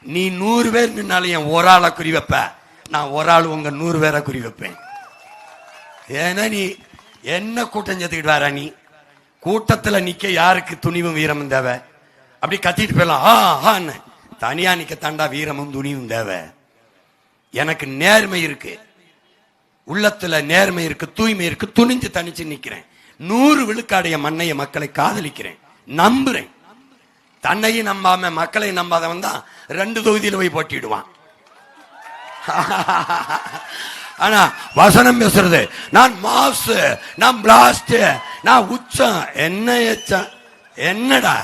நீ 100 பேர் நின்னாலும் என் ஒரு ஆளை குறி வைப்ப, நான் ஒரு ஆள் உங்க 100 பேரை குறி வைப்பேன். ஏன்னா நீ என்ன கூட்டம் சேர்த்துக்கிட்டு வர? நீ கூட்டத்தில் நிக்க யாருக்கு துணிவும் வீரமும் தேவை? அப்படி கத்திட்டு போயிடலாம். தனியா நிக்க தாண்டா வீரமும் துணிவும் தேவை. எனக்கு நேர்மை இருக்கு, உள்ளத்துல நேர்மை இருக்கு, தூய்மை இருக்கு, துணிஞ்சு தனிச்சு நிக்கிறேன். 100 விழுக்காடைய மண்ணைய மக்களை காதலிக்கிறேன், நம்புறேன். தன்னையும் நம்பாம மக்களை நம்பாதவன் தான் 2 தொகுதியில் போய் போட்டிடுவான். ஆனா வசனம் பேசுறது, நான் மாஸ், நான் பிளாஸ்ட், நான் உச்சம், என்ன எச்சம், என்னடா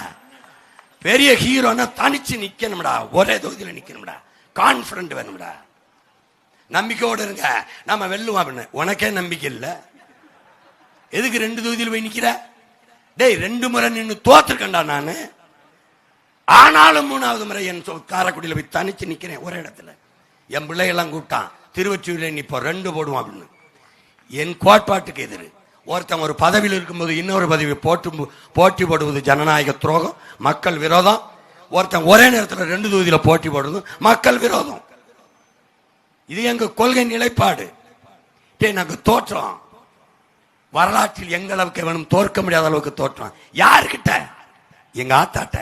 பெரிய ஹீரோனா தனிச்சு நிக்கணும்டா, ஒரே தொகுதியில் நிக்கணும்டா, கான்பிடன்ட் வேணும்டா, நம்பிக்கையோடு இருங்க நம்ம வெல்லுவோம் அப்படின்னு. உனக்கே நம்பிக்கை இல்ல, எதுக்கு 2 தொகுதியில் போய் நிக்கிற? டேய் 2 முறை நின்று தோத்துருக்கேன்டா நானு, ஆனாலும் 3வது முறை என் காரைக்குடியில் போய் தனிச்சு நிக்கிறேன் ஒரே இடத்துல. என் பிள்ளைகள்லாம் கூப்பிட்டான், திருவொற்றியூரில் நிப்போ 2 போடுவோம் அப்படின்னு. என் கோட்பாட்டுக்கு எதிர். ஒருத்தன் ஒரு பதவியில் இருக்கும்போது இன்னொரு பதவி போட்டி போடுவது ஜனநாயக துரோகம், மக்கள் விரோதம். ஒருத்தன் ஒரே நேரத்தில் 2 தொகுதியில் போட்டி போடுவது மக்கள் விரோதம். இது எங்க கொள்கை நிலைப்பாடு. நாங்க தோற்றோம், வரலாற்றில் எங்க அளவுக்கு வேணும் தோற்க முடியாத அளவுக்கு தோற்றம். யாருக்கிட்ட? எங்க ஆத்தாட்ட,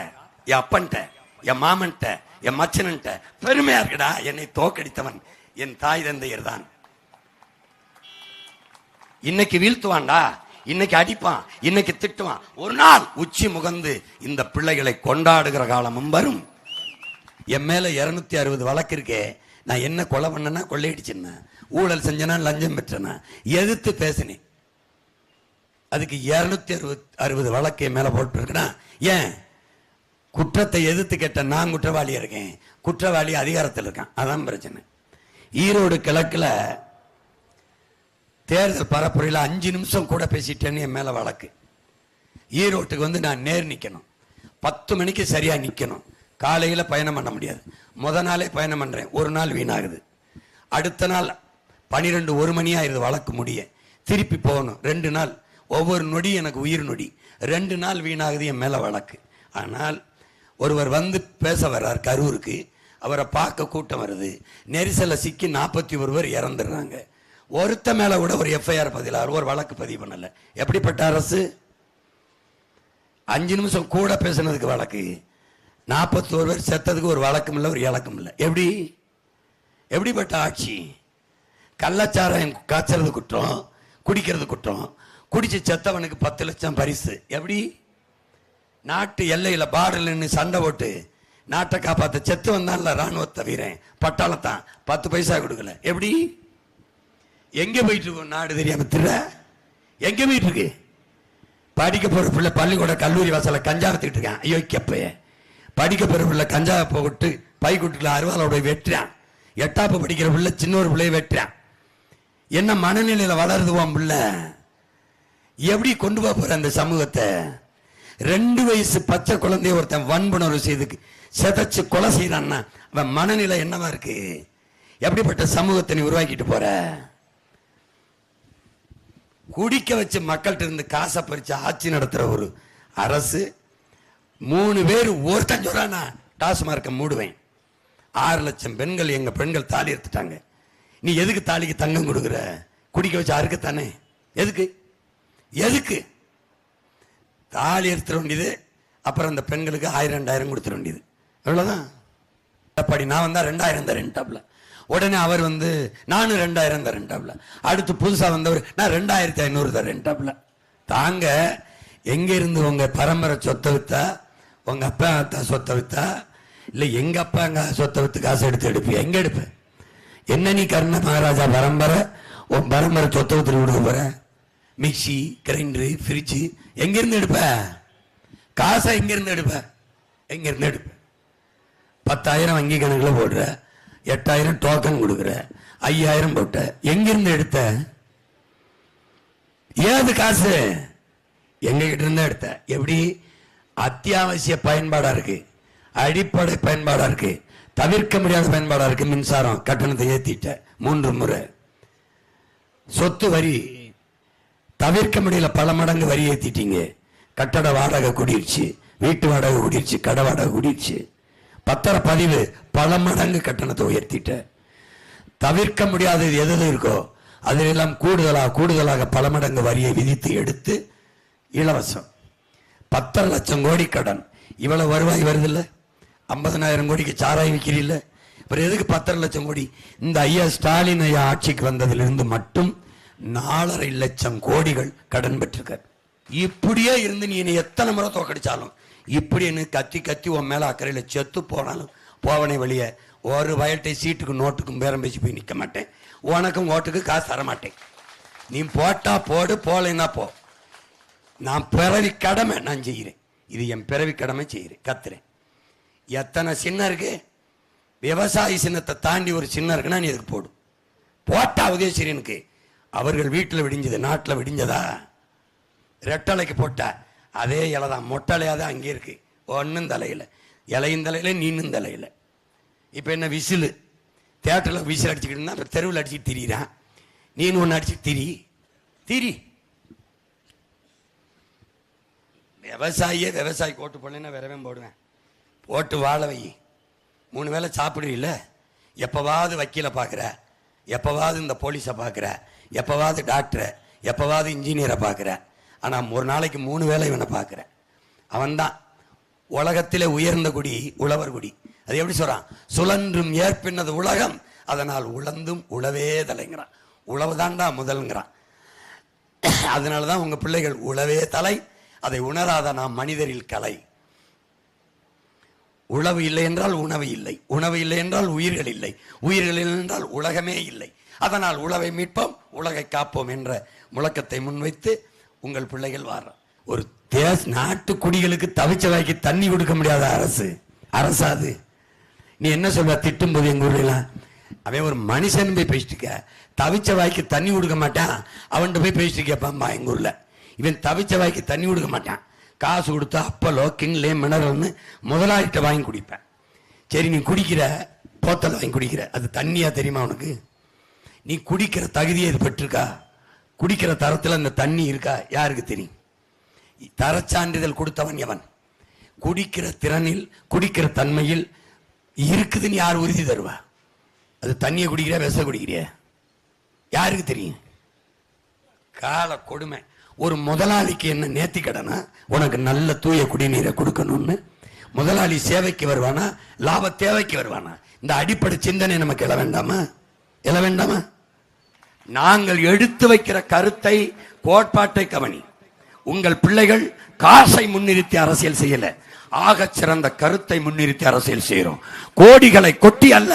என் அப்பன்ட்ட, என் மாமன்ட்ட, என் மச்சனன்ட்ட பெருமையா இருக்குடா. என்னை தோக்கடித்தவன் என் தாய் தந்தையர் தான். இன்னைக்கு வீழ்த்துவான்டா, இன்னைக்கு அடிப்பான், இன்னைக்கு திட்டுவான். ஒரு நாள் உச்சி முகந்து இந்த பிள்ளைகளை கொண்டாடுகிற காலமும் வரும். என் மேல 260 வழக்கு இருக்கே. நான் என்ன கொலை பண்ணனா, கொள்ளையடிச்சேன்னா, ஊழல் செஞ்சனா, லஞ்சம் பெற்றனா, எதிர்த்து பேசினேன். அதுக்கு 260 வழக்கு மேல போட்டு இருக்கா. ஏன்? குற்றத்தை எதிர்த்து கேட்ட நான் குற்றவாளியா இருக்கேன், குற்றவாளி அதிகாரத்தில் இருக்கான். அதான் பிரச்சனை. ஈரோடு கிழக்குல தேர்தல் பரப்புரையில் 5 நிமிஷம் கூட பேசிட்டேன்னு என் மேல வழக்கு. ஈரோட்டுக்கு வந்து நான் நேர் நிக்கணும், 10 மணிக்கு சரியா நிக்கணும். காலையில பயணம் பண்ண முடியாது. முத நாளே பயணம் பண்றேன், ஒரு நாள் வீணாகுது. அடுத்த நாள் 12 1 மணி ஆயிருது வழக்கு முடிய. திருப்பி போகணும் 2 நாள். ஒவ்வொரு நொடி எனக்கு உயிர் நொடி. 2 நாள் வீணாகுது என் மேல வழக்கு. ஆனால் ஒருவர் வந்து பேச வர்றார் கரூருக்கு, அவரை பார்க்க கூட்டம் வருது. நெரிசல சிக்கி 41 பேர் இறந்துடுறாங்க. ஒருத்த மேல கூட ஒரு எஃப்ஐஆர் பதிலாக ஒரு வழக்கு பதிவு பண்ணல. எப்படிப்பட்ட அரசு? 5 நிமிஷம் கூட பேசினதுக்கு வழக்கு, 41 பேர் செத்ததுக்கு ஒரு வழக்கம் இல்லை, ஒரு இலக்கம் இல்லை. எப்படிப்பட்ட ஆட்சி? கள்ளச்சாராயம் காய்ச்சறது குற்றம், குடிக்கிறது குற்றம், குடிச்சு செத்தவனுக்கு 10 லட்சம் பரிசு. எப்படி? நாட்டு எல்லையில பார்டர்ல சண்டை போட்டு நாட்டை காப்பாத்த செத்து வந்தான்ல ராணுவத்தை வீரன், பட்டாளத்தான் 10 பைசா கொடுக்கல. எப்படி? எங்க போயிட்டு இருக்கோம் நாடு தெரியாம திர? எங்க போயிட்டு இருக்கு? படிக்க போற பிள்ளை பள்ளிக்கூட கல்லூரி வாசல கஞ்சா வித்துக்கிட்டு இருக்கான். ஐயோ கப்பைய படிக்க போற பிள்ளை கஞ்சா போட்டு பை குட்டுல அருவாலோட வெட்டுறான். 8ஆப்பு படிக்கிற பிள்ளை சின்னொரு பிள்ளைய வெட்டுறான். என்ன மனநிலையில வளருதுவான் பிள்ளை? எப்படி கொண்டு போற அந்த சமூகத்தை? 2 வயசு பச்சை குழந்தைய ஒருத்தன் வன்புணர்வு செய்து செதைச்சு கொலை செய்தான்னா அவன் மனநிலை என்னவா இருக்கு? எப்படிப்பட்ட சமூகத்தை நீ உருவாக்கிட்டு போற? குடிக்க வச்சு மக்கள்கிட்ட இருந்து காசை பறிச்சு ஆட்சி நடத்துற ஒரு அரசு. 3 பேர் ஒருத்தன் சொல்றானா டாஸ்மார்க்க மூடுவேன். 6 லட்சம் பெண்கள், எங்க பெண்கள் தாலி எடுத்துட்டாங்க. நீ எதுக்கு தாலிக்கு தங்கம் கொடுக்குற? குடிக்க வச்சு அறுக்கத்தானே? எதுக்கு தாலி எடுத்துட வேண்டியது? அப்புறம் அந்த பெண்களுக்கு 1000 2000 கொடுத்துட வேண்டியது. எவ்வளவுதான். அப்படி நான் வந்தா 2000 தரேன்டாப்ல. உடனே அவர் வந்து நானும் 2000 தரேன்டாப்ல. அடுத்து புதுசா வந்தவர் நான் 2500 தரேன்டாப்ல. தாங்க எங்க இருந்து உங்க பரம்பரை சொத்தை வித்தா, உங்க அப்பா அத்தா சொத்தை வித்தா, இல்ல எங்க அப்பா எங்க சொத்தை வித்து காசு எடுப்பு? எங்க எடுப்ப? என்ன நீ கர்ண மகாராஜா பரம்பரை, உன் பரம்பரை சொத்தை வித்து கொடுக்க போற? மிக்சி, கிரைண்டரு, ஃப்ரிட்ஜு எங்கிருந்து எடுப்ப? காசை எங்கிருந்து எடுப்ப? 10,000 வங்கி கணக்குல போடுற, 8,000 டோக்கன் கொடுக்குற, 5,000 போட்ட, எங்கிருந்து எடுத்த? ஏது காசு? எங்க கிட்ட இருந்தா எடுத்த. எப்படி? அத்தியாவசிய பயன்பாடா இருக்கு, அடிப்படை பயன்பாடா இருக்கு, தவிர்க்க முடியாத பயன்பாடா இருக்கு. மின்சாரம் கட்டணத்தை ஏத்திட்ட 3 முறை. சொத்து வரி தவிர்க்க முடியல, பல மடங்கு வரி ஏத்திட்டீங்க. கட்டட வாடகை கூடிருச்சு, வீட்டு வாடகை கூடிருச்சு, கடை வாடகை கூடிருச்சு. பத்திரப்பதிவு பல மடங்கு கட்டணத்தை உயர்த்திட்ட. தவிர்க்க முடியாதது எது இருக்கோ அதிலெல்லாம் கூடுதலாக பல மடங்கு வரியை விதித்து எடுத்து இலவசம். 10 லட்சம் கோடி கடன். இவ்வளவு வருவாய் வருது இல்ல, 50,000 கோடிக்கு சாராய் விற்கிறீல்ல, அப்புறம் எதுக்கு 10 லட்சம் கோடி? இந்த ஐயா ஸ்டாலின் ஐயா ஆட்சிக்கு வந்ததிலிருந்து மட்டும் 4.5 லட்சம் கோடிகள் கடன் பெற்றிருக்கார். இப்படியே இருந்து நீ எத்தனை முறை தோக்கடிச்சாலும் இப்படி கத்தி கத்தி உன் மேல அக்கறையில செத்து போனாலும் போவனே வெளியே ஒரு வயட்டை சீட்டுக்கு நோட்டுக்கும் பேரம் பேசி போய் நிற்க மாட்டேன். உனக்கும் ஓட்டுக்கு காசு தர மாட்டேன். நீ போட்டா போடு, போலைன்னா போ. நான் பிறவி கடமை நான் செய்கிறேன். இது என் பிறவி கடமை செய்கிறேன், கத்துறேன். எத்தனை சின்னம் இருக்கு? விவசாயி சின்னத்தை தாண்டி ஒரு சின்னம் இருக்குன்னா நீ இதுக்கு போடு. போட்டா உதயசீரனுக்கு அவர்கள் வீட்டில் விடிஞ்சது, நாட்டில் விடிஞ்சதா? ரெட்டலைக்கு போட்ட அதே இலை தான், மொட்டலையாதான் அங்கே இருக்கு. ஒன்னும் தலையில, இலையும் தலையில, நீனும் தலையில. இப்போ என்ன விசிலு? தேட்டரில் விசில் அடிச்சுக்கிட்டு இருந்தா இப்போ தெருவில் அடிச்சுட்டு திரியிறான். நீனு ஒன்று அடிச்சுட்டு திரி. விவசாயி ஓட்டு போடலன்னா வேறவே போடுவேன். போட்டு வாழ வை. 3 வேளை சாப்பிடுவீல்ல. எப்போவாவது வக்கீலை பார்க்குற, எப்போவாவது இந்த போலீஸை பார்க்குற, எப்போவாவது டாக்டரை, எப்போவாவது இன்ஜினியரை பார்க்குற. ஆனால் ஒரு நாளைக்கு 3 வேளை இவனை பார்க்குற. அவன்தான் உலகத்திலே உயர்ந்த குடி உழவர் குடி. அது எப்படி சொல்றான்? சுழன்றும் ஏற்பின்னது உலகம், அதனால் உழந்தும் உழவே தலைங்கிறான். உழவு தாண்டா முதல்ங்கிறான். அதனாலதான் உங்க பிள்ளைகள் உழவே தலை, அதை உணராத நாம் மனிதரில் கலை. உழவு இல்லை என்றால் உணவு இல்லை, உணவு இல்லை என்றால் உயிர்கள் இல்லை, உயிர்கள் இல்லை என்றால் உலகமே இல்லை. அதனால் உழவை மீட்போம், உலகை காப்போம் என்ற முழக்கத்தை முன்வைத்து உங்கள் பிள்ளைகள் வார. ஒரு நாட்டு குடிகளுக்கு தவிச்ச வாய்க்கு தண்ணி கொடுக்க முடியாத அரசாது. நீ என்ன சொல்வ? திட்டும் போது எங்க ஊர்ல அவன் ஒரு மனுஷன் போய் பேசிட்டு தவிச்ச வாய்க்கு தண்ணி கொடுக்க மாட்டான். அவன்கிட்ட போய் பேசிட்டு கேட்பான்பா எங்க ஊர்ல. இவன் தவிச்ச வாய்க்கு தண்ணி கொடுக்க மாட்டான். காசு கொடுத்தா அப்பலோ கிங்லே மினரல்னு முதலாளிகிட்ட வாங்கி குடிப்பேன். சரி, நீ குடிக்கிற போத்தல் வாங்கி குடிக்கிற, அது தண்ணியா தெரியுமா உனக்கு? நீ குடிக்கிற தகுதியை இது பெற்றிருக்கா? குடிக்கிற தரத்தில் அந்த தண்ணி இருக்கா? யாருக்கு தெரியும்? தரச்சான்றிதழ் கொடுத்தவன் எவன்? குடிக்கிற திறனில், குடிக்கிற தன்மையில் இருக்குதுன்னு யார் உறுதி தருவா? அது தண்ணியை குடிக்கிற விஷ குடிக்கிறிய யாருக்கு தெரியும்? கால கொடுமை. ஒரு முதலாளிக்கு என்ன நேர்த்தி கடனா? உனக்கு நல்ல தூய குடிநீரை கொடுக்கணும்னு முதலாளி சேவைக்கு வருவானா, லாப தேவைக்கு வருவானா? இந்த அடிப்படை சிந்தனை நமக்கு எழ வேண்டாமா? நாங்கள் எடுத்து வைக்கிற கருத்தை, கோட்பாட்டை கவனி. உங்கள் பிள்ளைகள் காசை முன்னிறுத்தி அரசியல் செய்யல, ஆக சிறந்த கருத்தை முன்னிறுத்தி அரசியல் செய்யறோம். கோடிகளை கொட்டி அல்ல,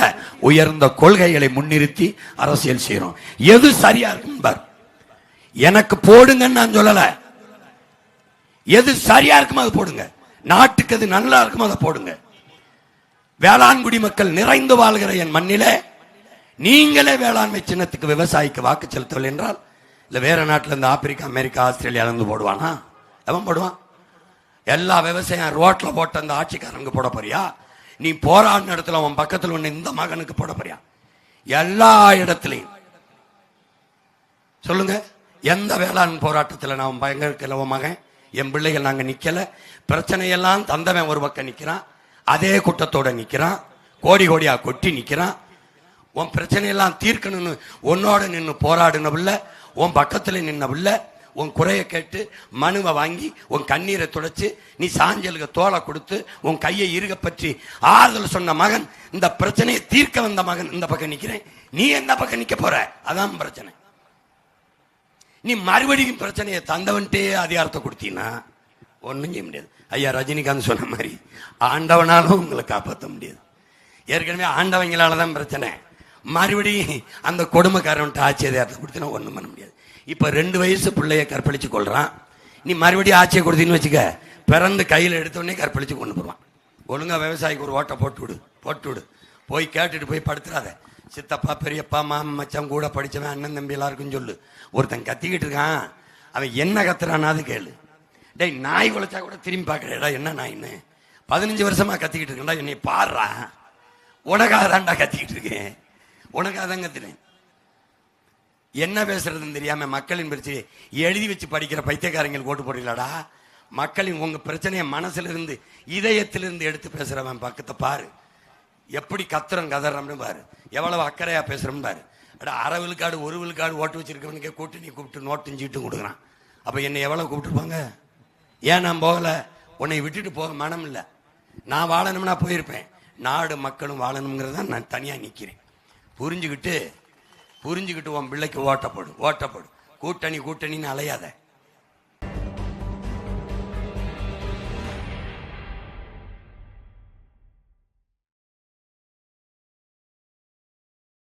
உயர்ந்த கொள்கைகளை முன்னிறுத்தி அரசியல் செய்யறோம். எது சரியா இருக்கும் எனக்கு போடுங்கன்னு நான் சொல்லல. எது சரியா இருக்குமோ அது போடுங்க. நாட்டுக்கு அது நல்லா இருக்குமோ அதை போடுங்க. வேளாண்குடி மக்கள் நிறைந்து வாழ்கிற என் மண்ணிலே நீங்களே வேளாண்மை சின்னத்துக்கு விவசாயிக்கு வாக்கு செலுத்தவில்லை என்றால், இல்ல வேற நாட்டில இருந்து ஆப்பிரிக்கா, அமெரிக்கா, ஆஸ்திரேலியா இருந்து போடுவானா? எவன் போடுவான்? எல்லா விவசாயம் ரோட்ல போட்ட அந்த ஆட்சிக்காரங்க போட போறியா? நீ போராடின இடத்துல உன் பக்கத்தில் ஒண்ணு இந்த மகனுக்கு போட போறியா? எல்லா இடத்துலையும் சொல்லுங்க. எந்த வேளாண் போராட்டத்தில் நான் பயங்கர உன் மகன், என் பிள்ளைகள் நாங்க நிக்கல. பிரச்சனையெல்லாம் தந்தவன் ஒரு பக்கம் நிக்கிறான், அதே கூட்டத்தோட நிக்கிறான், கோடி கோடியா கொட்டி நிக்கிறான். உன் பிரச்சனையெல்லாம் தீர்க்கணும்னு உன்னோட நின்று போராடினவில்ல, உன் பக்கத்துல நின்னவில்ல. உன் குறைய கேட்டு மனுவை வாங்கி உன் கண்ணீரை துடைச்சு நீ சாஞ்சலுக்கு தோலை கொடுத்து உன் கையை இருக பற்றி ஆறுதல் சொன்ன மகன், இந்த பிரச்சனையை தீர்க்க வந்த மகன் இந்த பக்கம் நிக்கிறேன். நீ எந்த பக்கம் நிக்க போற? அதான் பிரச்சனை. நீ மறுபடியும் பிரச்சனையை தந்தவன்ட்டே அதிகாரத்தை கொடுத்தீங்கன்னா ஒன்றும் செய்ய முடியாது. ஐயா ரஜினிகாந்த் சொன்ன மாதிரி ஆண்டவனாலும் உங்களை காப்பாற்ற முடியாது. ஏற்கனவே ஆண்டவங்களால தான் பிரச்சனை. மறுபடியும் அந்த கொடுமைக்காரன்ட்ட ஆட்சி அதிகாரத்தை கொடுத்தீங்கன்னா ஒன்றும் பண்ண முடியாது. இப்போ 2 வயசு பிள்ளைய கற்பழிச்சு கொள்றான். நீ மறுபடியும் ஆட்சியை கொடுத்தீங்கன்னு வச்சுக்க, பிறந்து கையில் எடுத்தோடனே கற்பழிச்சு கொண்டு போடுவான். ஒழுங்கா விவசாயிக்கு ஒரு ஓட்டை போட்டு விடு. போய் கேட்டுட்டு போய் படுத்துறாத. சித்தப்பா, பெரியப்பா, மாமன், மச்சான், கூட படிச்சவன், அண்ணன், தம்பி எல்லாருக்கும் சொல்லு. ஒருத்தன் கத்திக்கிட்டு இருக்கான், அவன் என்ன கத்துறானாது கேளு. டேய், நாய் குலைச்சா கூட திரும்பி பார்க்கறடா, என்ன நாயின்னு 15 வருஷமா கத்திக்கிட்டு இருக்கா, என்னை பாடுறா. உனக்காக தான்டா கத்திக்கிட்டு இருக்கேன், உனக்காக தான் கத்துறேன். என்ன பேசுறதுன்னு தெரியாம மக்களின் பிரச்சனை எழுதி வச்சு படிக்கிற பைத்தியக்காரங்களுக்கு ஓட்டு போடுறீங்களாடா. மக்களின் உங்க பிரச்சனையை மனசுல இருந்து, இதயத்திலிருந்து எடுத்து பேசுறவன் பக்கத்தை பாரு. எப்படி கத்துறோம் கதறோம்னு பாரு, எவ்வளவு அக்கறையா பேசுறோம் பாரு. அரை விழுக்காடு ஒரு விழுக்காடு ஓட்டு வச்சிருக்கவனுக்கே கூட்டணி கூப்பிட்டு நோட்டும் சீட்டும் கொடுக்குறான். அப்ப என்னை எவ்வளவு கூப்பிட்டுருப்பாங்க? ஏன் நான் போகல? உன்னை விட்டுட்டு போக மனம் இல்லை. நான் வாழணும்னா போயிருப்பேன். நாடு மக்களும் வாழணுங்கிறத நான் தனியா நிக்கிறேன். புரிஞ்சுக்கிட்டு உன் பிள்ளைக்கு ஓட்டப்படும். கூட்டணின்னு அலையாத.